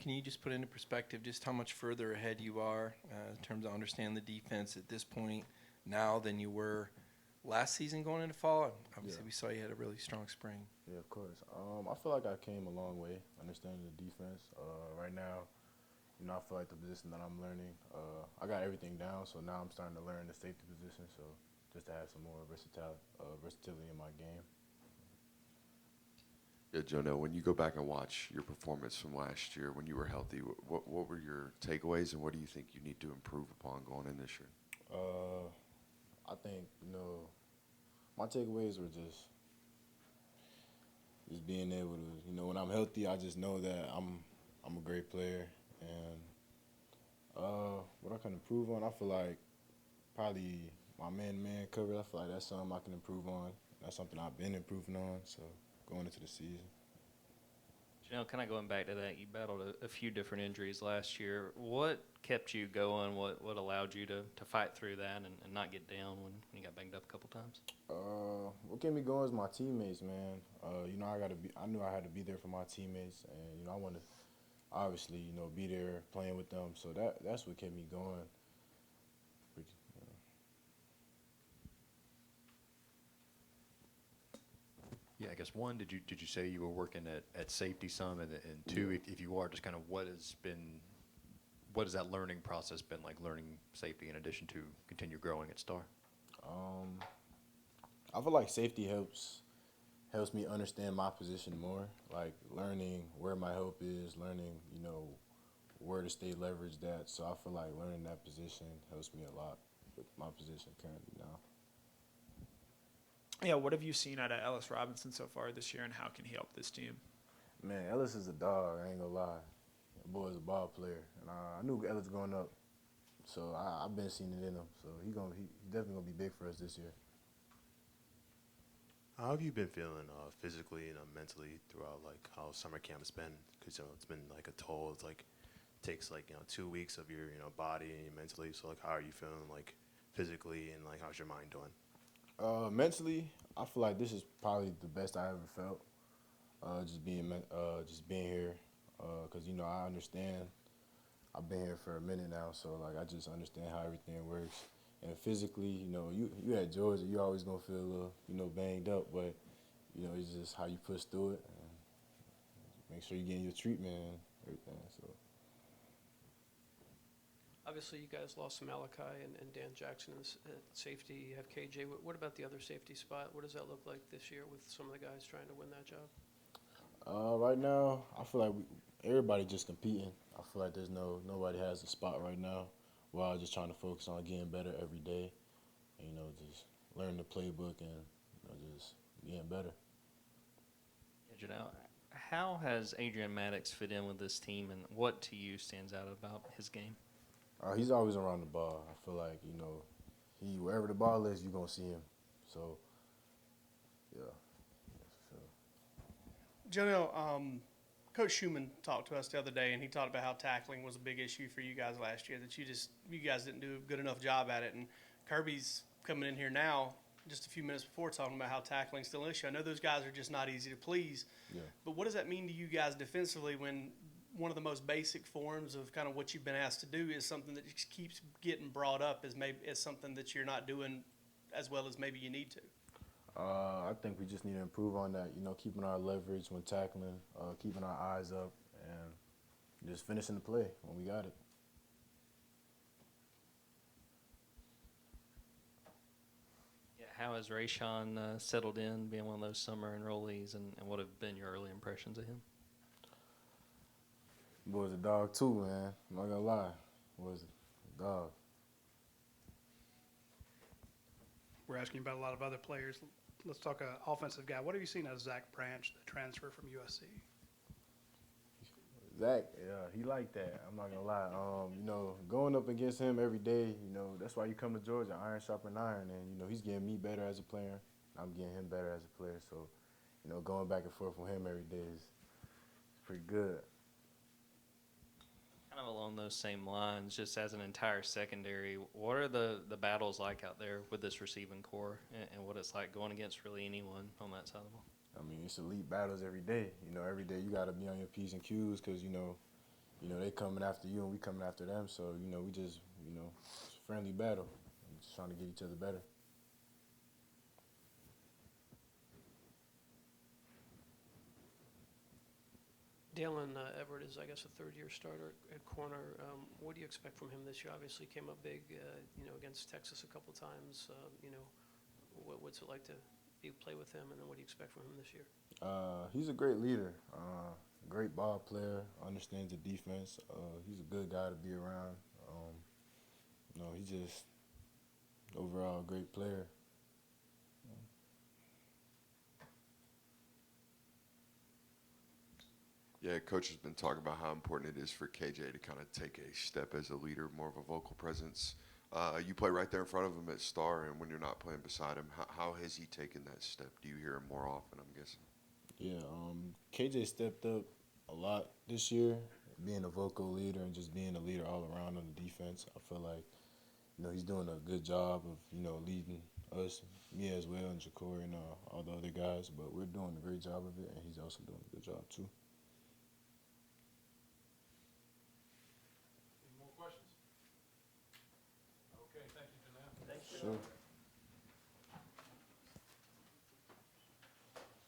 Can you just put into perspective just how much further ahead you are in terms of understanding the defense at this point now than you were last season going into fall? Obviously, we saw you had a really strong spring. Yeah, of course. I feel like I came a long way understanding the defense. Right now, I feel like the position that I'm learning, I got everything down, so now I'm starting to learn the safety position, so just to have some more versatility in my game. Yeah, Joenel, when you go back and watch your performance from last year when you were healthy, what were your takeaways and what do you think you need to improve upon going in this year? I think, my takeaways were just being able to, when I'm healthy, I just know that I'm a great player. And what I can improve on, I feel like probably my man-to-man coverage. I feel like that's something I can improve on. That's something I've been improving on, so going into the season. Kind of going back to that, you battled a few different injuries last year. What kept you going? What allowed you to fight through that and not get down when you got banged up a couple times? What kept me going is my teammates, man. I knew I had to be there for my teammates, and I want to obviously, be there playing with them. So that's what kept me going. Yeah, I guess one, did you say you were working at safety some, and two, if you are, just kind of what has that learning process been like, learning safety in addition to continue growing at Star? I feel like safety helps me understand my position more, like learning where my help is, learning, where to stay leveraged at. So I feel like learning that position helps me a lot with my position currently now. Yeah, what have you seen out of Ellis Robinson so far this year, and how can he help this team? Man, Ellis is a dog, I ain't gonna lie. That boy is a ball player. And I knew Ellis growing up, so I've been seeing it in him. So he definitely gonna be big for us this year. How have you been feeling physically and mentally throughout like how summer camp has been? Because it's been like a toll. It's like takes like 2 weeks of your body and mentally. So like how are you feeling like physically and like how's your mind doing? Mentally, I feel like this is probably the best I ever felt. Just being here, because I understand. I've been here for a minute now, so like I just understand how everything works. And physically, you at Georgia, you always gonna feel a little, banged up, but it's just how you push through it and make sure you're getting your treatment and everything. So. Obviously, you guys lost Malachi and Dan Jackson at safety. You have KJ. What about the other safety spot? What does that look like this year with some of the guys trying to win that job? Right now, I feel like everybody just competing. I feel like nobody has a spot right now. We're all just trying to focus on getting better every day. And, just learn the playbook and just getting better. Joenel, how has Adrian Maddox fit in with this team, and what to you stands out about his game? He's always around the ball. I feel like, wherever the ball is, you're going to see him. So, yeah. Joenel, Coach Schumann talked to us the other day, and he talked about how tackling was a big issue for you guys last year, that you guys didn't do a good enough job at it. And Kirby's coming in here now, just a few minutes before, talking about how tackling's still an issue. I know those guys are just not easy to please. Yeah. But what does that mean to you guys defensively when one of the most basic forms of kind of what you've been asked to do is something that just keeps getting brought up as something that you're not doing as well as maybe you need to? I think we just need to improve on that, keeping our leverage when tackling, keeping our eyes up, and just finishing the play when we got it. Yeah, how has Rasean settled in, being one of those summer enrollees, and what have been your early impressions of him? Boy's a dog too, man. I'm not gonna lie. Boy's a dog. We're asking about a lot of other players. Let's talk offensive guy. What have you seen out of Zach Branch, the transfer from USC? Zach, yeah, he like that. I'm not gonna lie. Going up against him every day, that's why you come to Georgia, iron sharpen iron, and he's getting me better as a player. I'm getting him better as a player. So, going back and forth with him every day is pretty good. Kind of along those same lines, just as an entire secondary, what are the battles like out there with this receiving core, and what it's like going against really anyone on that side of the ball? I mean, it's elite battles every day. Every day you got to be on your P's and Q's because, you know, they coming after you and we coming after them. So, you know, we just, you know, it's a friendly battle. We're just trying to get each other better. Daylen Everette is, I guess, a third-year starter at corner. What do you expect from him this year? Obviously, came up big, you know, against Texas a couple times. You know, what's it like to play with him, and then what do you expect from him this year? He's a great leader, great ball player, understands the defense. He's a good guy to be around. You know, he's just overall a great player. Yeah, Coach has been talking about how important it is for KJ to kind of take a step as a leader, more of a vocal presence. You play right there in front of him at Star, and when you're not playing beside him, how has he taken that step? Do you hear him more often, I'm guessing? Yeah, KJ stepped up a lot this year, being a vocal leader and just being a leader all around on the defense. I feel like, you know, he's doing a good job of, you know, leading us, me as well, and Ja'Cory and all the other guys. But we're doing a great job of it, and he's also doing a good job too. Any more questions? Okay, thank you, Joenel. Sure.